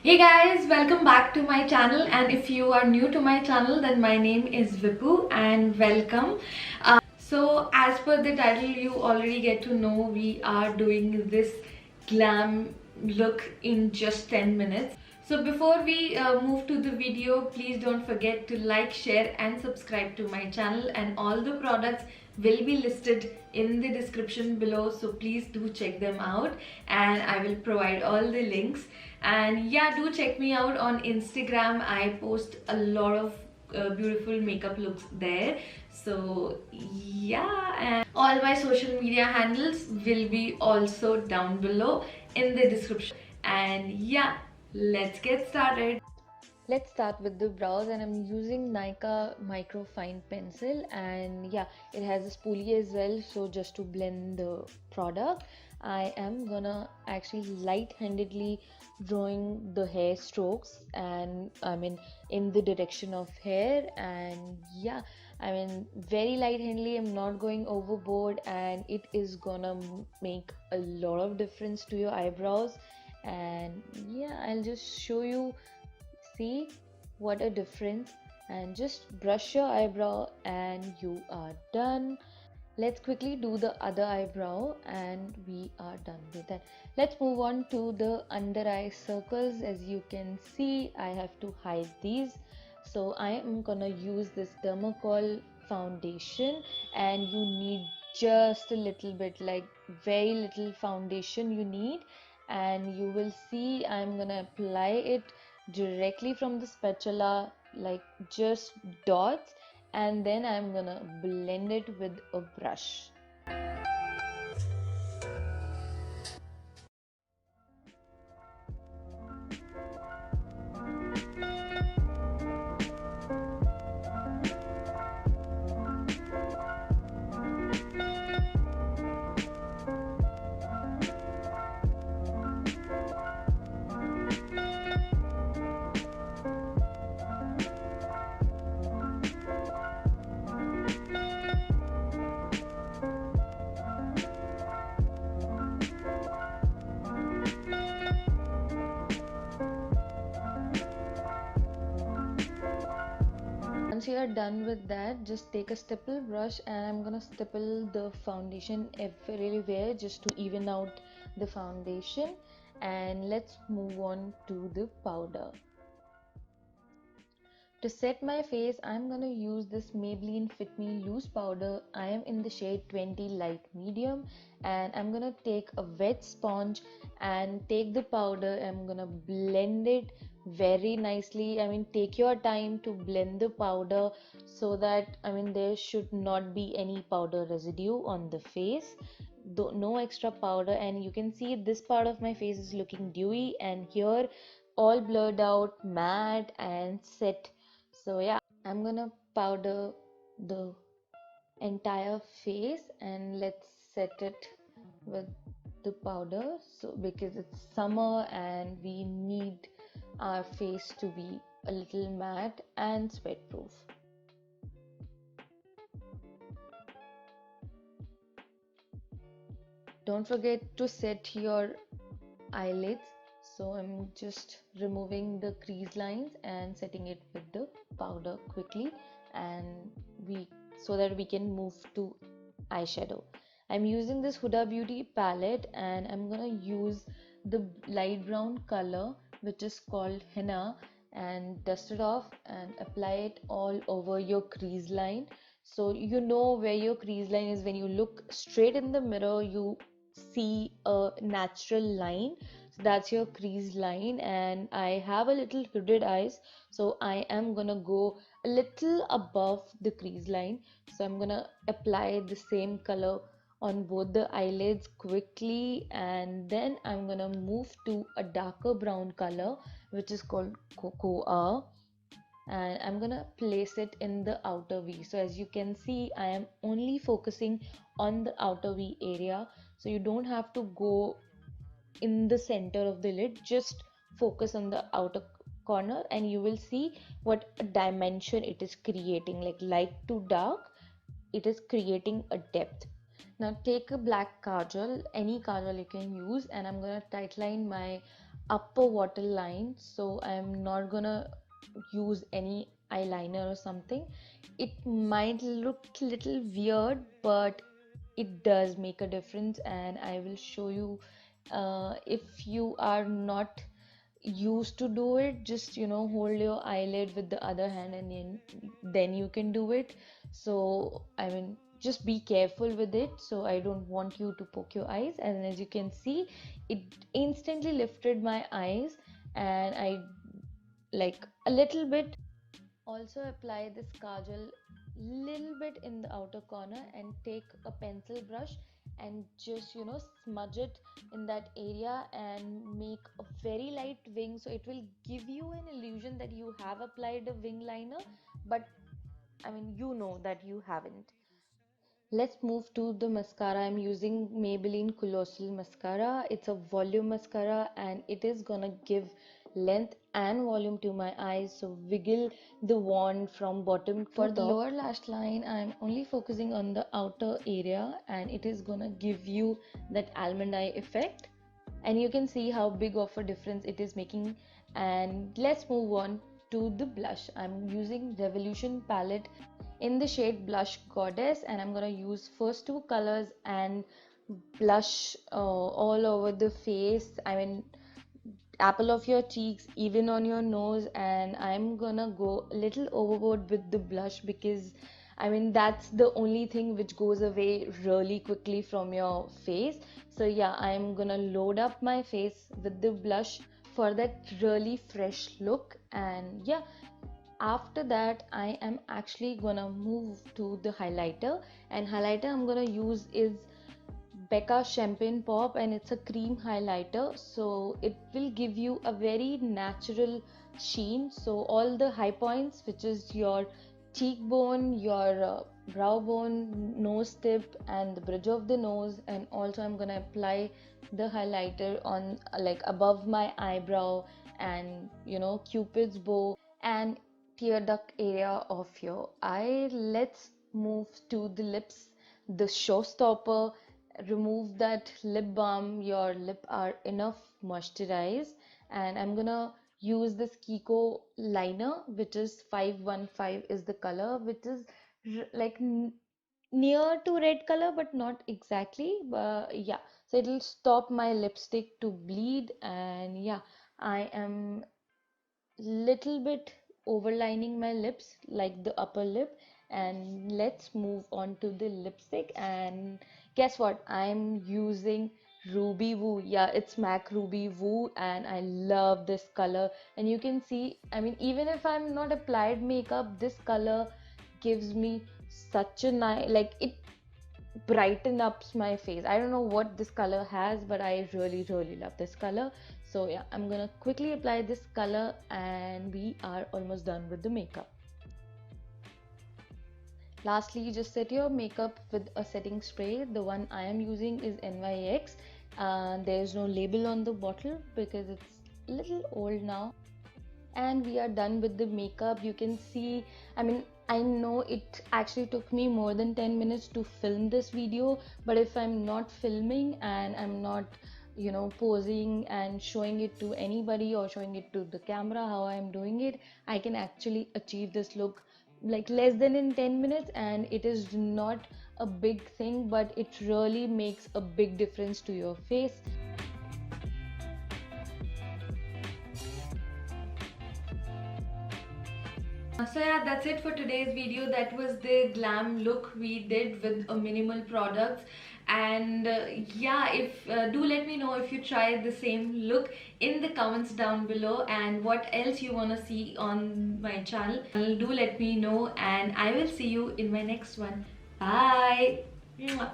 Hey guys, welcome back to my channel, and if you are new to my channel then my name is Vipu and welcome. So as per the title you already get to know we are doing this glam look in just 10 minutes. So before we move to the video, please don't forget to like, share and subscribe to my channel, and all the products will be listed in the description below, so please do check them out and I will provide all the links. And yeah, do check me out on Instagram. I post a lot of beautiful makeup looks there. So yeah, and all my social media handles will be also down below in the description. And yeah, let's get started. Let's start with the brows, and I'm using Nika Micro Fine Pencil, and yeah, it has a spoolie as well, so just to blend the product I am gonna actually light-handedly drawing the hair strokes, and I mean in the direction of hair. And yeah, I mean very light-handedly, I'm not going overboard, and it is gonna make a lot of difference to your eyebrows. And yeah, I'll just show you. See what a difference, and just brush your eyebrow and you are done. Let's quickly do the other eyebrow and we are done with that. Let's move on to the under eye circles. As you can see, I have to hide these, so I am gonna use this Dermacol foundation, and you need just a little bit, like very little foundation you need. And you will see I'm gonna apply it directly from the spatula, like just dots, and then I'm gonna blend it with a brush. Once you are done with that, just take a stipple brush, and I'm gonna stipple the foundation everywhere just to even out the foundation. And let's move on to the powder. To set my face, I'm gonna use this Maybelline Fit Me loose powder. I am in the shade 20 light medium, and I'm gonna take a wet sponge and take the powder. I'm gonna blend it very nicely. I mean, take your time to blend the powder so that there should not be any powder residue on the face. No extra powder, and you can see this part of my face is looking dewy, and here all blurred out, matte and set. So yeah, I'm gonna powder the entire face, and let's set it with the powder. So because it's summer and we need our face to be a little matte and sweat proof. Don't forget to set your eyelids. So I'm just removing the crease lines and setting it with the powder quickly, and we so that we can move to eyeshadow. I'm using this Huda Beauty palette, and I'm gonna use the light brown color which is called henna, and dust it off and apply it all over your crease line. So you know where your crease line is. When you look straight in the mirror, you see a natural line, so that's your crease line. And I have a little hooded eyes, so I am gonna go a little above the crease line. So I'm gonna apply the same color on both the eyelids quickly, and then I'm gonna move to a darker brown color which is called cocoa, and I'm gonna place it in the outer V. So as you can see, I am only focusing on the outer V area, so you don't have to go in the center of the lid, just focus on the outer corner, and you will see what a dimension it is creating, like light to dark, it is creating a depth. Now take a black kajal, any kajal you can use, and I'm gonna tightline my upper waterline, so I'm not gonna use any eyeliner or something. It might look little weird, but it does make a difference, and I will show you. If you are not used to do it, just hold your eyelid with the other hand, and then you can do it. So I mean, just be careful with it, so I don't want you to poke your eyes. And as you can see, it instantly lifted my eyes, and I like a little bit. Also apply this kajal little bit in the outer corner, and take a pencil brush and just smudge it in that area, and make a very light wing, so it will give you an illusion that you have applied a wing liner, but I mean, that you haven't. Let's move to the mascara. I'm using Maybelline Colossal Mascara. It's a volume mascara, and it is gonna give length and volume to my eyes. So wiggle the wand from bottom to top. For the lower lash line, I'm only focusing on the outer area, and it is gonna give you that almond eye effect. And you can see how big of a difference it is making. And let's move on to the blush. I'm using Revolution palette in the shade Blush Goddess, and I'm gonna use first two colors and blush all over the face. I mean, apple of your cheeks, even on your nose. And I'm gonna go a little overboard with the blush, because I mean, that's the only thing which goes away really quickly from your face. So yeah, I'm gonna load up my face with the blush for that really fresh look. And yeah, after that, I am actually gonna move to the highlighter. And highlighter I'm gonna use is Becca Champagne Pop, and it's a cream highlighter, so it will give you a very natural sheen. So all the high points, which is your cheekbone, your brow bone, nose tip, and the bridge of the nose. And also I'm gonna apply the highlighter on like above my eyebrow, and Cupid's bow and tear duct area of your eye. Let's move to the lips, the showstopper. Remove that lip balm. Your lip are enough moisturized, and I'm gonna use this Kiko liner, which is 515 is the color, which is like near to red color, but not exactly. But yeah, so it'll stop my lipstick to bleed. And yeah, I am little bit overlining my lips, like the upper lip. And let's move on to the lipstick. And guess what, I'm using Ruby Woo. Yeah, it's MAC Ruby Woo, and I love this color. And you can see, I mean, even if I'm not applied makeup, this color gives me such a nice, like, it brighten ups my face. I don't know what this color has, but I really love this color. So yeah, I'm gonna quickly apply this color, and we are almost done with the makeup. Lastly, you just set your makeup with a setting spray. The one I am using is NYX. There's no label on the bottle because it's a little old now. And we are done with the makeup. You can see, I mean, I know it actually took me more than 10 minutes to film this video, but if I'm not filming and I'm not posing and showing it to anybody, or showing it to the camera how I'm doing it, I can actually achieve this look like less than in 10 minutes. And it is not a big thing, but it really makes a big difference to your face. So yeah, that's it for today's video. That was the glam look we did with a minimal products. And yeah, if do let me know if you tried the same look in the comments down below, and what else you want to see on my channel. Do let me know, and I will see you in my next one. Bye. Mwah.